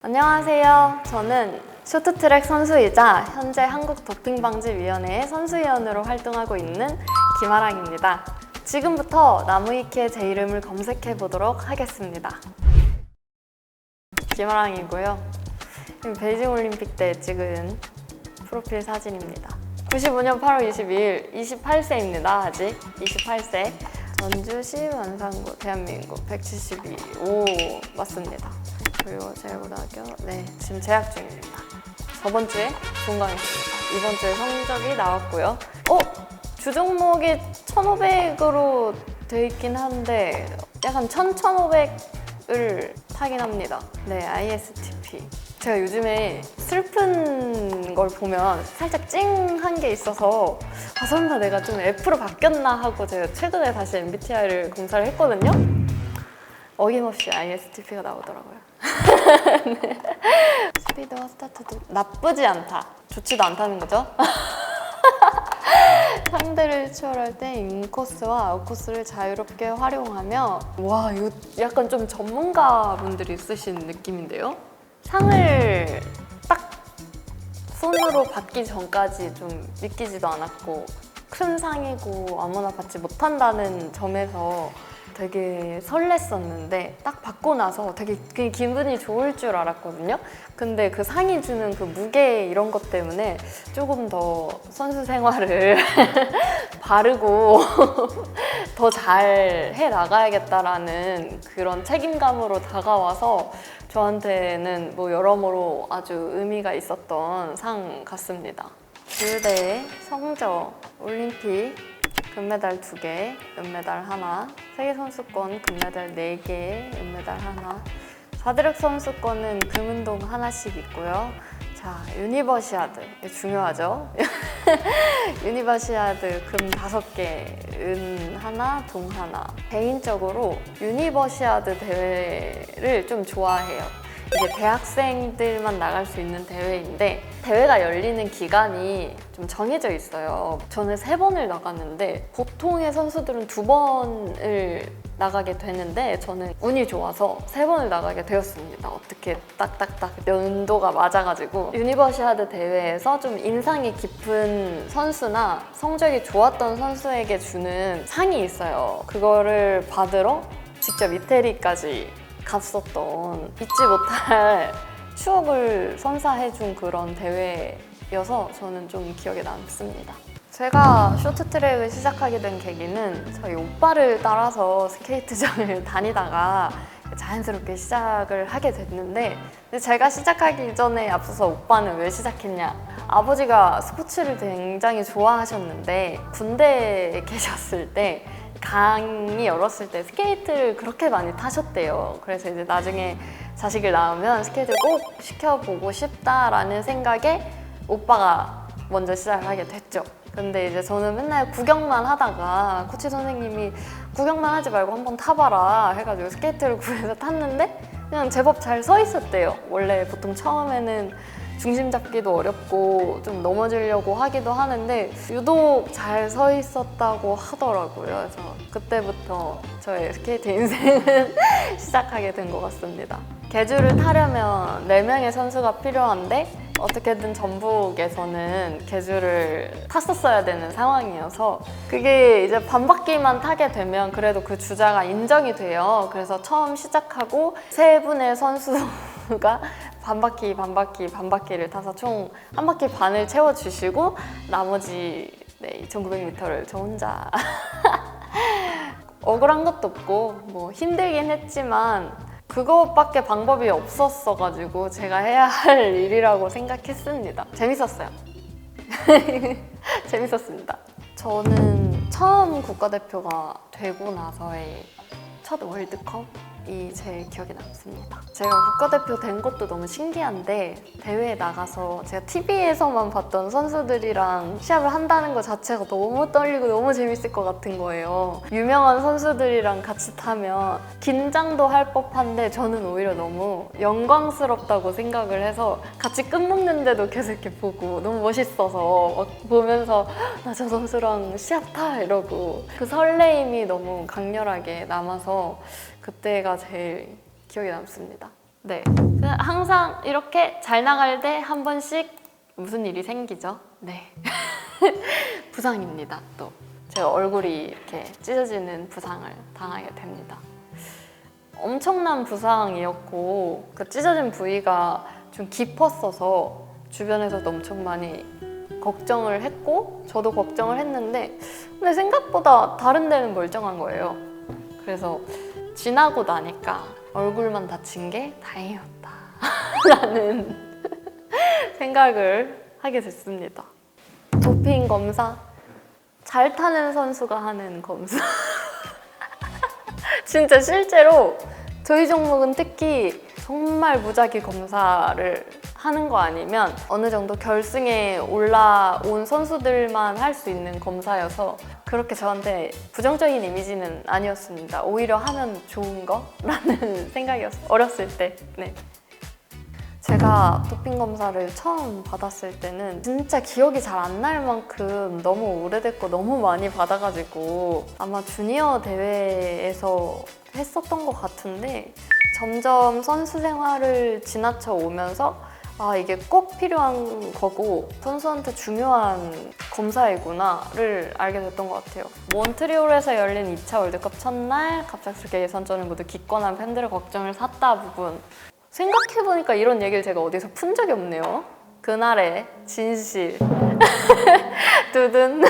안녕하세요. 저는 쇼트트랙 선수이자 현재 한국도핑방지위원회의 선수위원으로 활동하고 있는 김아랑입니다. 지금부터 나무위키의 제 이름을 검색해 보도록 하겠습니다. 김아랑이고요. 베이징 올림픽 때 찍은 프로필 사진입니다. 95년 8월 22일, 28세입니다. 아직 28세. 전주시 완산구, 대한민국 172. 오, 맞습니다. 그리고 제고등학교, 네, 지금 재학 중입니다. 저번 주에 종강했습니다. 이번 주에 성적이 나왔고요. 주 종목이 1500으로 돼 있긴 한데 약간 1500을 타긴 합니다. 네, ISTP. 제가 요즘에 슬픈 걸 보면 살짝 찡한 게 있어서 설마 내가 좀 F로 바뀌었나 하고 제가 최근에 다시 MBTI를 검사를 했거든요. 어김없이 ISTP가 나오더라고요. 네. 스피드와 스타트도 나쁘지 않다. 좋지도 않다는 거죠. 상대를 추월할 때 인코스와 아웃코스를 자유롭게 활용하며, 와, 이거 약간 좀 전문가분들이 쓰신 느낌인데요. 상을 딱 손으로 받기 전까지 좀 믿기지도 않았고, 큰 상이고 아무나 받지 못한다는 점에서 되게 설렜었는데 딱 받고 나서 되게 기분이 좋을 줄 알았거든요. 근데 그 상이 주는 그 무게 이런 것 때문에 조금 더 선수 생활을 바르고 더 잘 해 나가야겠다라는 그런 책임감으로 다가와서 저한테는 뭐 여러모로 아주 의미가 있었던 상 같습니다. 주대, 성적, 올림픽 금메달 2개, 은메달 1, 세계선수권 금메달 4개, 은메달 1, 사드력 선수권은 금운동 하나씩 있고요. 자, 유니버시아드, 중요하죠? 유니버시아드 금 5개, 은 1, 동 1. 개인적으로 유니버시아드 대회를 좀 좋아해요. 이게 대학생들만 나갈 수 있는 대회인데 대회가 열리는 기간이 좀 정해져 있어요. 저는 3번을 나갔는데 보통의 선수들은 2번을 나가게 되는데 저는 운이 좋아서 3번을 나가게 되었습니다. 어떻게 딱딱딱 연도가 맞아가지고 유니버시아드 대회에서 좀 인상이 깊은 선수나 성적이 좋았던 선수에게 주는 상이 있어요. 그거를 받으러 직접 이태리까지 갔었던 잊지 못할 추억을 선사해준 그런 대회여서 저는 좀 기억에 남습니다. 제가 쇼트트랙을 시작하게 된 계기는 저희 오빠를 따라서 스케이트장을 다니다가 자연스럽게 시작을 하게 됐는데 제가 시작하기 전에 앞서서 오빠는 왜 시작했냐? 아버지가 스포츠를 굉장히 좋아하셨는데 군대에 계셨을 때 강이 열었을 때 스케이트를 그렇게 많이 타셨대요. 그래서 이제 나중에 자식을 낳으면 스케이트를 꼭 시켜보고 싶다라는 생각에 오빠가 먼저 시작하게 됐죠. 근데 이제 저는 맨날 구경만 하다가 코치 선생님이 구경만 하지 말고 한번 타봐라 해가지고 스케이트를 구해서 탔는데 그냥 제법 잘 서 있었대요. 원래 보통 처음에는 중심 잡기도 어렵고 좀 넘어지려고 하기도 하는데 유독 잘 서 있었다고 하더라고요. 그래서 그때부터 저의 스케이트 인생은 시작하게 된 것 같습니다. 계주를 타려면 4명의 선수가 필요한데 어떻게든 전북에서는 계주를 탔었어야 되는 상황이어서 그게 이제 반바퀴만 타게 되면 그래도 그 주자가 인정이 돼요. 그래서 처음 시작하고 3분의 선수가 반바퀴를 타서 총 1바퀴 반을 채워주시고 나머지 2,900m를 저 혼자 억울한 것도 없고 뭐 힘들긴 했지만 그것밖에 방법이 없었어가지고 제가 해야 할 일이라고 생각했습니다. 재밌었어요. 재밌었습니다. 저는 처음 국가대표가 되고 나서의 첫 월드컵이 제일 기억에 남습니다. 제가 국가대표 된 것도 너무 신기한데 대회에 나가서 제가 TV에서만 봤던 선수들이랑 시합을 한다는 것 자체가 너무 떨리고 너무 재밌을 것 같은 거예요. 유명한 선수들이랑 같이 타면 긴장도 할 법한데 저는 오히려 너무 영광스럽다고 생각을 해서 같이 끝 먹는데도 계속 이렇게 보고 너무 멋있어서 막 보면서 나 저 선수랑 시합 타 이러고 그 설레임이 너무 강렬하게 남아서 그때가 제일 기억에 남습니다. 네, 항상 이렇게 잘 나갈 때 한 번씩 무슨 일이 생기죠. 네, 부상입니다. 또 제 얼굴이 이렇게 찢어지는 부상을 당하게 됩니다. 엄청난 부상이었고 그 찢어진 부위가 좀 깊었어서 주변에서도 엄청 많이 걱정을 했고 저도 걱정을 했는데 근데 생각보다 다른 데는 멀쩡한 거예요. 그래서 지나고 나니까 얼굴만 다친 게 다행이었다 라는 생각을 하게 됐습니다. 도핑 검사, 잘 타는 선수가 하는 검사. 진짜 실제로 저희 종목은 특히 정말 무작위 검사를 하는 거 아니면 어느 정도 결승에 올라온 선수들만 할 수 있는 검사여서 그렇게 저한테 부정적인 이미지는 아니었습니다. 오히려 하면 좋은 거라는 생각이었어요. 어렸을 때. 네. 제가 도핑 검사를 처음 받았을 때는 진짜 기억이 잘 안 날 만큼 너무 오래됐고 너무 많이 받아가지고 아마 주니어 대회에서 했었던 것 같은데 점점 선수 생활을 지나쳐 오면서 아 이게 꼭 필요한 거고 선수한테 중요한 검사이구나를 알게 됐던 것 같아요. 몬트리올에서 열린 2차 월드컵 첫날 갑작스럽게 예선전을 모두 기권한 팬들의 걱정을 샀다 부분 생각해보니까 이런 얘기를 제가 어디서 푼 적이 없네요. 그날의 진실 두둔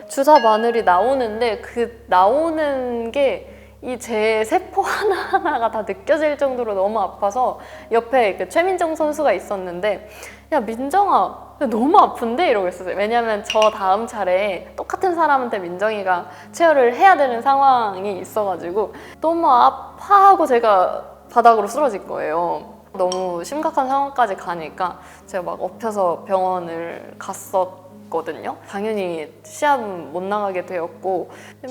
주사 바늘이 나오는데 그 나오는 게 이 제 세포 하나하나가 다 느껴질 정도로 너무 아파서 옆에 그 최민정 선수가 있었는데 야 민정아 너무 아픈데? 이러고 있었어요. 왜냐면 저 다음 차례에 똑같은 사람한테 민정이가 체열을 해야 되는 상황이 있어가지고 너무 아파하고 제가 바닥으로 쓰러진 거예요. 너무 심각한 상황까지 가니까 제가 막 엎혀서 병원을 갔었거든요. 당연히 시합은 못 나가게 되었고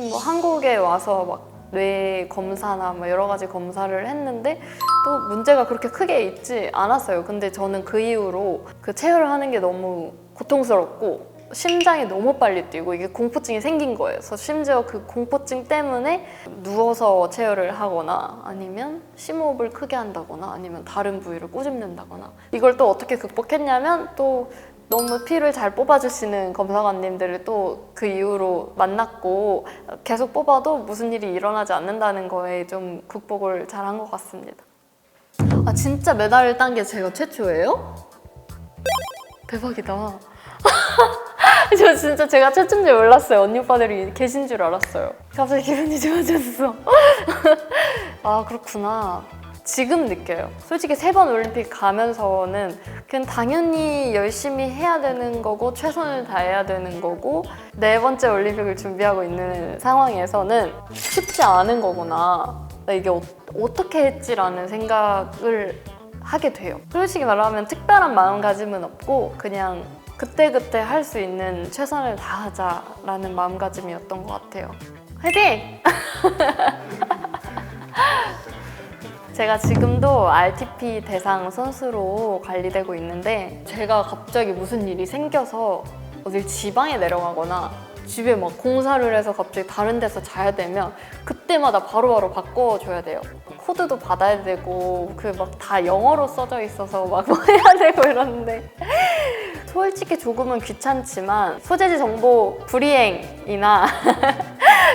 뭐 한국에 와서 막 뇌 검사나 뭐 여러 가지 검사를 했는데 또 문제가 그렇게 크게 있지 않았어요. 근데 저는 그 이후로 그 체열을 하는 게 너무 고통스럽고 심장이 너무 빨리 뛰고 이게 공포증이 생긴 거예요. 그래서 심지어 그 공포증 때문에 누워서 체열을 하거나 아니면 심호흡을 크게 한다거나 아니면 다른 부위를 꼬집는다거나 이걸 또 어떻게 극복했냐면 또 너무 피를 잘 뽑아주시는 검사관님들을 또 그 이후로 만났고 계속 뽑아도 무슨 일이 일어나지 않는다는 거에 좀 극복을 잘한 것 같습니다. 아 진짜 메달을 딴 게 제가 최초예요? 대박이다. 저 진짜 제가 최초인 줄 몰랐어요. 언니 오빠들이 계신 줄 알았어요. 갑자기 기분이 좋아졌어. 아 그렇구나. 지금 느껴요. 솔직히 3번 올림픽 가면서는 그냥 당연히 열심히 해야 되는 거고 최선을 다해야 되는 거고 4번째 올림픽을 준비하고 있는 상황에서는 쉽지 않은 거구나. 나 이게 어떻게 했지라는 생각을 하게 돼요. 솔직히 말하면 특별한 마음가짐은 없고 그냥 그때그때 할 수 있는 최선을 다하자라는 마음가짐이었던 것 같아요. 화이팅! 제가 지금도 RTP 대상 선수로 관리되고 있는데 제가 갑자기 무슨 일이 생겨서 어딜 지방에 내려가거나 집에 막 공사를 해서 갑자기 다른 데서 자야 되면 그때마다 바로바로 바꿔줘야 돼요. 코드도 받아야 되고 그 막 다 영어로 써져 있어서 막 뭐 해야 되고 이러는데 솔직히 조금은 귀찮지만 소재지 정보 불이행이나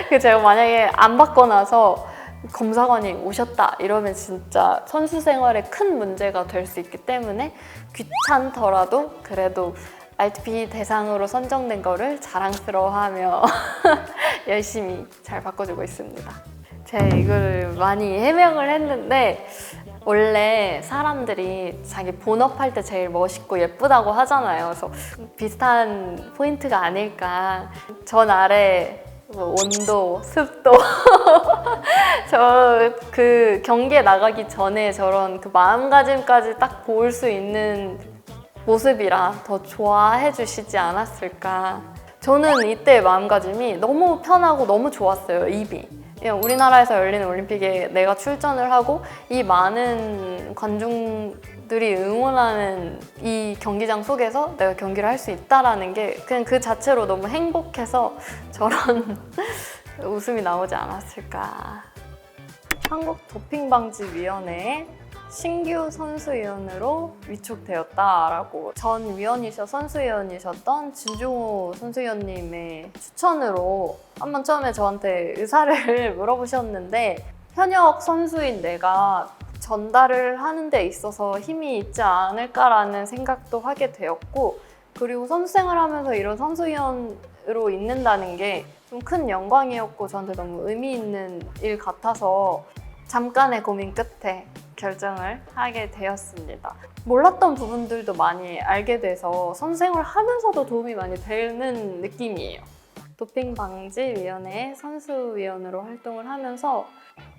그 제가 만약에 안 받고 나서 검사관이 오셨다 이러면 진짜 선수 생활에 큰 문제가 될 수 있기 때문에 귀찮더라도 그래도 RTP 대상으로 선정된 거를 자랑스러워하며 열심히 잘 바꿔주고 있습니다. 제가 이걸 많이 해명을 했는데 원래 사람들이 자기 본업할 때 제일 멋있고 예쁘다고 하잖아요. 그래서 비슷한 포인트가 아닐까. 전 아래 뭐 온도, 습도 저 그 경기에 나가기 전에 저런 그 마음가짐까지 딱 볼 수 있는 모습이라 더 좋아해 주시지 않았을까. 저는 이때 마음가짐이 너무 편하고 너무 좋았어요. 입이 그냥 우리나라에서 열리는 올림픽에 내가 출전을 하고 이 많은 관중들이 응원하는 이 경기장 속에서 내가 경기를 할 수 있다라는 게 그냥 그 자체로 너무 행복해서 저런 웃음이 나오지 않았을까. 한국도핑방지위원회의 신규 선수위원으로 위촉되었다라고 전 위원이셔 선수위원이셨던 진종호 선수위원님의 추천으로 한번 처음에 저한테 의사를 물어보셨는데 현역 선수인 내가 전달을 하는 데 있어서 힘이 있지 않을까라는 생각도 하게 되었고 그리고 선수 생활하면서 이런 선수위원으로 있는다는 게 좀 큰 영광이었고 저한테 너무 의미 있는 일 같아서 잠깐의 고민 끝에 결정을 하게 되었습니다. 몰랐던 부분들도 많이 알게 돼서 선생을 하면서도 도움이 많이 되는 느낌이에요. 도핑방지위원회의 선수위원으로 활동을 하면서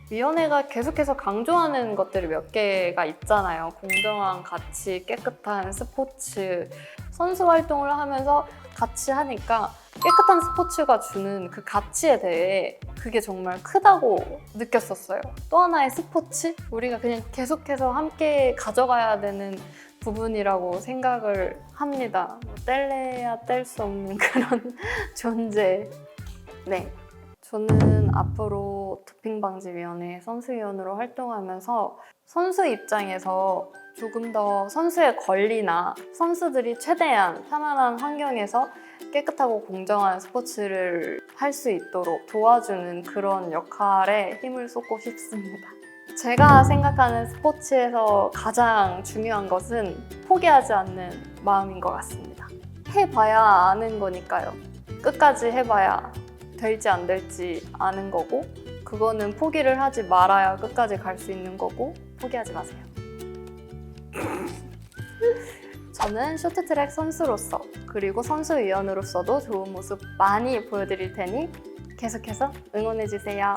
위원회가 계속해서 강조하는 것들이 몇 개가 있잖아요. 공정한 가치, 깨끗한 스포츠, 선수 활동을 하면서 같이 하니까 깨끗한 스포츠가 주는 그 가치에 대해 그게 정말 크다고 느꼈었어요. 또 하나의 스포츠? 우리가 그냥 계속해서 함께 가져가야 되는 부분이라고 생각을 합니다. 뗄래야 뗄 수 없는 그런 존재. 네. 저는 앞으로 도핑방지위원회 선수위원으로 활동하면서 선수 입장에서 조금 더 선수의 권리나 선수들이 최대한 편안한 환경에서 깨끗하고 공정한 스포츠를 할 수 있도록 도와주는 그런 역할에 힘을 쏟고 싶습니다. 제가 생각하는 스포츠에서 가장 중요한 것은 포기하지 않는 마음인 것 같습니다. 해봐야 아는 거니까요. 끝까지 해봐야 될지 안 될지 아는 거고 그거는 포기를 하지 말아야 끝까지 갈 수 있는 거고 포기하지 마세요. 저는 쇼트트랙 선수로서 그리고 선수위원으로서도 좋은 모습 많이 보여드릴 테니 계속해서 응원해주세요.